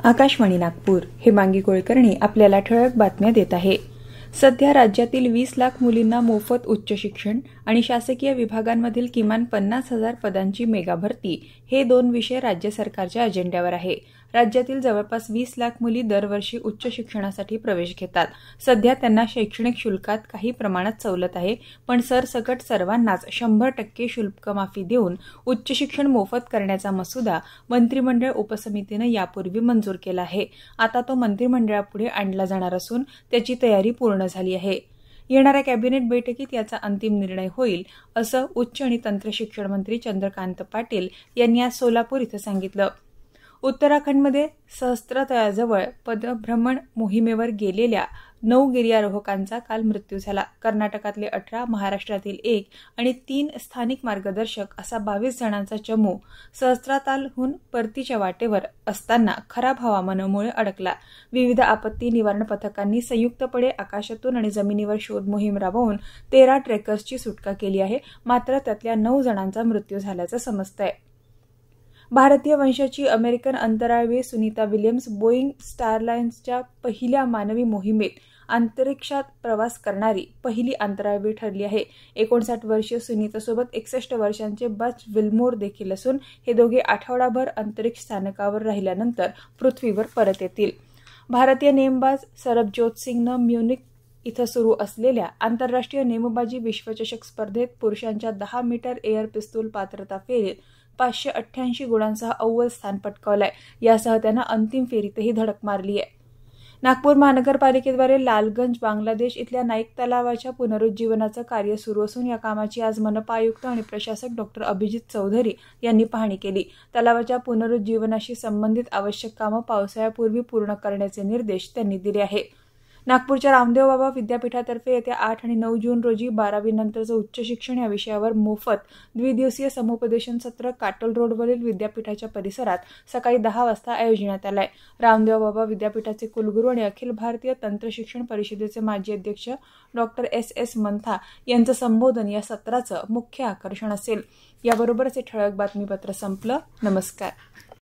आकाशवाणी नागपूर हेमांगी कुलकर्णी आपल्याला ठळक बातम्या देत आहे। सध्या राज्यातील 20 लाख मुलींना मोफत उच्च शिक्षण आणि शासकीय विभागांमधील किमान 50,000 पदांची मेगा भरती हे दोन विषय राज्य सरकारच्या अजेंड्यावर आहे। राज्यातील जवळपास 20 लाख मुली दरवर्षी उच्च शिक्षणासाठी प्रवेश घेतात। सध्या त्यांना शैक्षणिक शुल्कात काही प्रमाणात सवलत आहे, पण सरसकट सर्वांनाच 100% शुल्क माफी देऊन उच्च शिक्षण मोफत करण्याचा मसुदा मंत्रिमंडळ उपसमितीने यापूर्वी मंजूर केला आहे। आता तो मंत्रिमंडळापुढे आणला जाणार असून त्याची तयारी पूर्ण झाली आहे। येणाऱ्या कॅबिनेट बैठकीत याचा अंतिम निर्णय होईल, असं उच्च आणि तंत्र शिक्षण मंत्री चंद्रकांत पाटील यांनी आज सोलापूर इथं सांगितलं। उत्तराखंडमध्ये सहस्त्रतळाजवळ पदभ्रमण मोहिमेवर गेलेल्या 9 गिर्यारोहकांचा काल मृत्यू झाला। कर्नाटकातले 18, महाराष्ट्रातील 1 आणि 3 स्थानिक मार्गदर्शक असा 22 जणांचा चमू सहस्त्रतालहून परतीच्या वाटेवर असताना खराब हवामानामुळे अडकला। विविध आपत्ती निवारण पथकांनी संयुक्तपणे आकाशातून आणि जमिनीवर शोध मोहीम राबवून 13 ट्रेकर्सची सुटका केली आहे, मात्र त्यातल्या 9 जणांचा मृत्यू झाल्याचं समजतंय। भारतीय वंशाची अमेरिकन अंतराळवीर सुनीता विल्यम्स बोईंग स्टारलाइनरच्या पहिल्या मानवी मोहिमेत अंतरिक्षात प्रवास करणारी पहिली अंतराळवीर ठरली आहे। 59 वर्षीय सुनीतासोबत 61 वर्षांचे बच विल्मोर देखील असून हे दोघे आठवडाभर अंतरिक्ष स्थानकावर राहिल्यानंतर पृथ्वीवर परत येतील। भारतीय नेमबाज सरबजोत सिंगनं म्युनिक इथं सुरू असलेल्या आंतरराष्ट्रीय नेमबाजी विश्वचषक स्पर्धेत पुरुषांच्या 10 मीटर एअर पिस्तूल पात्रता फेरीत 588 गुणांसह अव्वल स्थान पटकावलंय। यासह त्यानं अंतिम फेरीतही धडक मारली आहे। नागपूर महानगरपालिकेद्वारे लालगंज बांगलादेश इथल्या नाईक तलावाच्या पुनरुज्जीवनाचं कार्य सुरू असून या कामाची आज मनपा आयुक्त आणि प्रशासक डॉ. अभिजित चौधरी यांनी पाहणी केली। तलावाच्या पुनरुज्जीवनाशी संबंधित आवश्यक कामं पावसाळ्यापूर्वी पूर्ण करण्याचे निर्देश त्यांनी दिले आहेत। नागपूरच्या रामदेव बाबा विद्यापीठातर्फे येत्या 8 आणि 9 जून रोजी 12वी नंतरचं उच्च शिक्षण या विषयावर मोफत द्विदिवसीय समुपदेशन सत्र काटोल रोडवरील विद्यापीठाच्या परिसरात सकाळी 10 वाजता आयोजिण्यात आलं आहे। रामदेव बाबा विद्यापीठाचे कुलगुरू आणि अखिल भारतीय तंत्र शिक्षण परिषदेचे माजी अध्यक्ष डॉ. S. मंथा यांचं संबोधन या सत्राचं मुख्य आकर्षण असेल। याबरोबरच हे ठळक बातमीपत्र संपलं। नमस्कार।